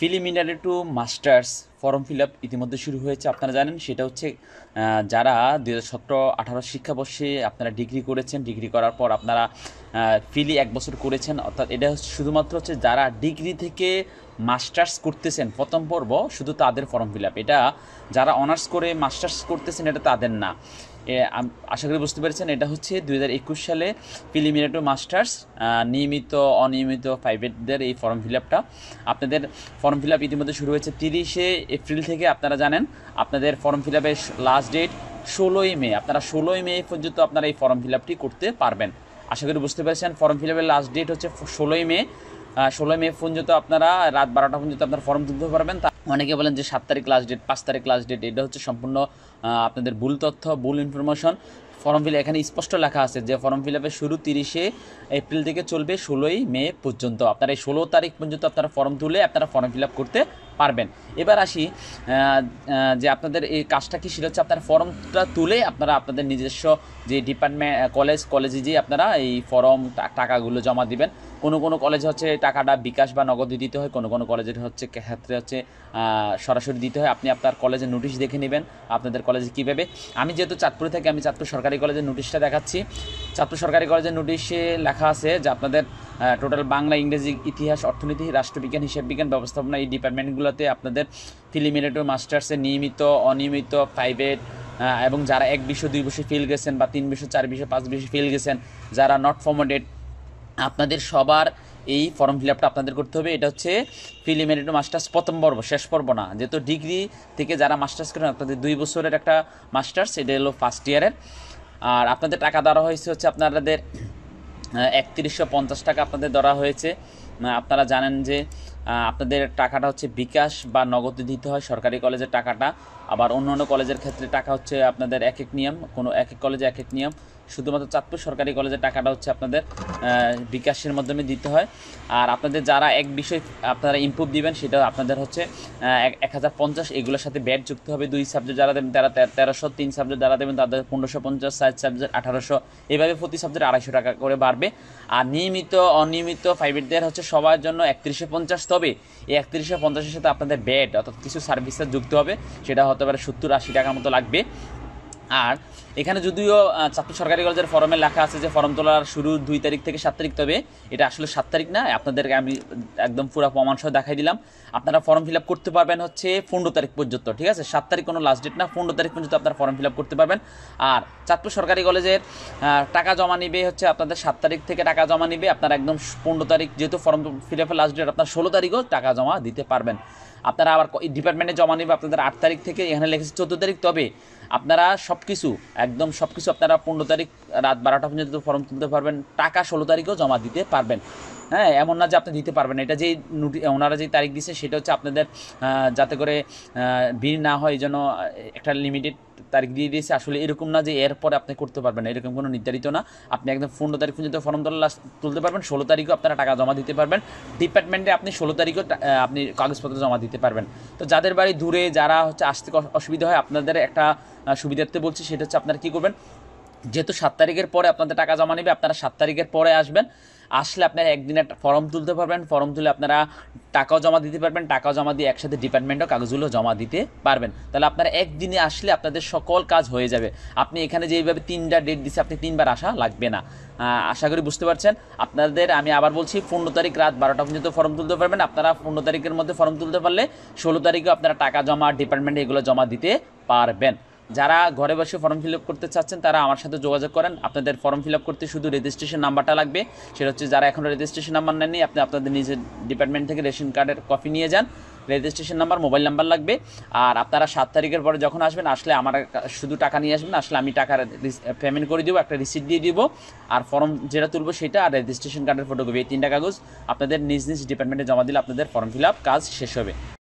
Preliminary to masters form fill up ইতিমধ্যে শুরু হয়েছে। আপনারা জানেন সেটা হচ্ছে যারা 2017-18 শিক্ষাবর্ষে আপনারা ডিগ্রি করেছেন, ডিগ্রি করার পর আপনারা ফিলি 1 বছর করেছেন, অর্থাৎ এটা শুধুমাত্র হচ্ছে যারা ডিগ্রি থেকে মাস্টার্স করতেছেন প্রথম পর্ব শুধু তাদের ফর্ম ফিল আপ। এটা যারা অনার্স করে মাস্টার্স করতেছেন এটা তাদের না। আশা করি বুঝতে পেরেছেন। এটা হচ্ছে 2021 সালে প্রিলিমিনারি টু মাস্টার্স নিয়মিত অনিয়মিত প্রাইভেটদের এই ফর্ম ফিল আপটা। আপনাদের ফর্ম ফিল আপ ইতিমধ্যে শুরু হয়েছে 30শে এপ্রিল থেকে। আপনারা জানেন আপনাদের ফর্ম ফিল আপের লাস্ট ডেট 16ই মে। আপনারা 16ই মে পর্যন্ত আপনারা এই ফর্ম ফিল আপটি করতে পারবেন। আশা করি বুঝতে পেরেছেন। ফর্ম ফিল আপের লাস্ট ডেট হচ্ছে 16ই মে। 16 মে পর্যন্ত আপনারা রাত 12টা পর্যন্ত আপনার ফর্ম তুলতে পারবেন। অনেকে বলেন যে 7 তারিখ লাস্ট ডেট, 5 তারিখ লাস্ট ডেট। এটা হচ্ছে সম্পূর্ণ আপনাদের ভুল তথ্য, ভুল ইনফরমেশন। ফর্ম ফিল এখানে স্পষ্ট লেখা আছে যে ফর্ম ফিল আপের শুরু 30শে এপ্রিল থেকে চলবে 16ই মে পর্যন্ত। আপনারা এই 16 তারিখ পর্যন্ত আপনারা ফর্ম তুলে আপনারা ফর্ম ফিল আপ করতে পারবেন। এবার আসি যে আপনাদের এই কাজটা কি, সেটা হচ্ছে আপনার ফর্মটা তুলে আপনারা আপনাদের নিজস্ব যে ডিপার্টমেন্ট কলেজে যেয়ে আপনারা এই ফর্ম টাকাগুলো জমা দিবেন। কোনো কলেজে হচ্ছে টাকাটা বিকাশ বা নগদে দিতে হয়, কোনো কলেজের হচ্ছে ক্ষেত্রে হচ্ছে সরাসরি দিতে হয়। আপনি আপনার কলেজের নোটিশ দেখে নেবেন আপনাদের কলেজে কীভাবে। আমি যেহেতু চাঁদপুরে থাকি, আমি চাঁদপুর সরকারি কলেজের নোটিশটা দেখাচ্ছি। চাঁদপুর সরকারি কলেজের নোটিশে লেখা আছে যে আপনাদের টোটাল বাংলা, ইংরেজি, ইতিহাস, অর্থনীতি, রাষ্ট্রবিজ্ঞান, হিসাব বিজ্ঞান, ব্যবস্থাপনা এই ডিপার্টমেন্টগুলোতে আপনাদের প্রিলিমিনারি টু মাস্টার্সে নিয়মিত অনিয়মিত প্রাইভেট এবং যারা 1 বিষয় 2 বিষয় ফেল গেছেন বা 3 বিষয় 4 বিষয় 5 বিষয় ফেল গেছেন, যারা নট ফর্মেটেড, আপনাদের সবার এই ফর্ম ফিল আপটা আপনাদের করতে হবে। এটা হচ্ছে প্রিলিমিনারি টু মাস্টার্স প্রথম পর্ব, শেষ পর্ব না। যেহেতু ডিগ্রি থেকে যারা মাস্টার্স করেন আপনাদের 2 বছরের একটা মাস্টার্স, এটা হলো ফার্স্ট ইয়ারের। আর আপনাদের টাকা দেওয়া হয়েছে হচ্ছে আপনাদের 3150 টাকা আপনাদের ধরা হয়েছে। আপনারা জানেন যে আপনাদের টাকাটা হচ্ছে বিকাশ বা নগদে দিতে হয় সরকারি কলেজের টাকাটা। আবার অন্যান্য কলেজের ক্ষেত্রে টাকা হচ্ছে আপনাদের এক এক নিয়ম, কোনো এক এক কলেজে এক এক নিয়ম। শুধুমাত্র চাঁদপুর সরকারি কলেজের টাকাটা হচ্ছে আপনাদের বিকাশের মাধ্যমে দিতে হয়। আর আপনাদের যারা এক বিষয় আপনারা ইমপ্রুভ দিবেন সেটা আপনাদের হচ্ছে 1050। এগুলোর সাথে ব্যাট যুক্ত হবে। 2 সাবজেক্ট যারা দেবেন তারা 1300, 3 সাবজেক্ট যারা দেবেন তাদের 1550, 4 সাবজেক্ট 1800, এভাবে প্রতি সাবজেক্ট 250 টাকা করে বাড়বে। আর নিয়মিত অনিয়মিত প্রাইভেটদের হচ্ছে সবার জন্য 3150। তবে এই 3150-এর সাথে আপনাদের ব্যাট অর্থাৎ কিছু সার্ভিসেস যুক্ত হবে, সেটা হতে পারে 70-80 টাকার মতো লাগবে। আর এখানে যদিও চাঁদপুর সরকারি কলেজের ফর্মে লেখা আছে যে ফর্ম তোলার শুরু 2 তারিখ থেকে 7 তারিখ, তবে এটা আসলে 7 তারিখ না। আপনাদেরকে আমি একদম পুরো প্রমাণ সহ দেখাই দিলাম। আপনারা ফর্ম ফিল আপ করতে পারবেন হচ্ছে 15 তারিখ পর্যন্ত, ঠিক আছে? 7 তারিখ কোনো লাস্ট ডেট না, 15 তারিখ পর্যন্ত আপনারা ফর্ম ফিল আপ করতে পারবেন। আর চাঁদপুর সরকারি কলেজের টাকা জমা নিবে হচ্ছে আপনাদের 7 তারিখ থেকে টাকা জমা নিবে। আপনারা একদম 15 তারিখ, যেহেতু ফর্ম ফিল আপের লাস্ট ডেট, আপনার 16 তারিখও টাকা জমা দিতে পারবেন। আপনারা আবার ডিপার্টমেন্টে জমা নেবে আপনাদের 8 তারিখ থেকে, এখানে লিখেছে 14 তারিখ। তবে আপনারা সব কিছু আপনারা 15 তারিখ রাত 12টা পর্যন্ত ফর্ম তুলতে পারবেন, টাকা 16 তারিখেও জমা দিতে পারবেন। হ্যাঁ, এমন না যে আপনি দিতে পারবেন। এটা যেই ওনারা যেই তারিখ দিচ্ছে সেটা হচ্ছে আপনাদের যাতে করে ভিড় না হয়, এই জন্য একটা লিমিটেড তারিখ দিয়ে দিয়েছে। আসলে এরকম না যে এরপরে আপনি করতে পারবেন, এরকম কোনো নির্ধারিত না। আপনি একদম 15 তারিখ পর্যন্ত ফর্ম তুলতে পারবেন, 16 তারিখও আপনারা টাকা জমা দিতে পারবেন। ডিপার্টমেন্টে আপনি 16 তারিখও আপনি কাগজপত্র জমা দিতে পারবেন। তো যাদের বাড়ি দূরে, যারা হচ্ছে আসতে অসুবিধা হয়, আপনাদের একটা সুবিধার্থে বলছি, সেটা হচ্ছে আপনারা কী করবেন, যেহেতু 7 তারিখের পরে আপনাদের টাকা জমা নেবে, আপনারা 7 তারিখের পরে আসবেন। আসলে আপনারা একদিনে ফর্ম তুলতে পারবেন, ফর্ম তুলে আপনারা টাকাও জমা দিতে পারবেন, টাকাও জমা দিয়ে একসাথে ডিপার্টমেন্টও কাগজগুলো জমা দিতে পারবেন। তাহলে আপনারা একদিনে আসলে আপনাদের সকল কাজ হয়ে যাবে। আপনি এখানে যেইভাবে 3টা ডেট দিচ্ছে, আপনি 3বার আসা লাগবে না। আশা করি বুঝতে পারছেন। আপনাদের আমি আবার বলছি, 15 তারিখ রাত 12টা পর্যন্ত ফর্ম তুলতে পারবেন। আপনারা 15 তারিখের মধ্যে ফর্ম তুলতে পারলে 16 তারিখেও আপনারা টাকা জমা ডিপার্টমেন্টে এগুলো জমা দিতে পারবেন। যারা ঘরে বসে ফর্ম ফিল আপ করতে চাচ্ছেন তারা আমার সাথে যোগাযোগ করেন। আপনাদের ফর্ম ফিল আপ করতে শুধু রেজিস্ট্রেশন নাম্বারটা লাগবে। সেটা হচ্ছে যারা এখনও রেজিস্ট্রেশন নাম্বার নেননি, আপনি আপনাদের নিজের ডিপার্টমেন্ট থেকে রেশন কার্ডের কপি নিয়ে যান। রেজিস্ট্রেশন নাম্বার, মোবাইল নাম্বার লাগবে। আর আপনারা 7 তারিখের পরে যখন আসবেন, আসলে আমার শুধু টাকা নিয়ে আসবেন। আসলে আমি টাকার পেমেন্ট করে দেবো, একটা রিসিপ্ট দিয়ে দিব। আর ফর্ম যেটা তুলবো সেটা, আর রেজিস্ট্রেশন কার্ডের ফটোকপি, এই 3টা কাগজ আপনাদের নিজ নিজ ডিপার্টমেন্টে জমা দিলে আপনাদের ফর্ম ফিল আপ কাজ শেষ হবে।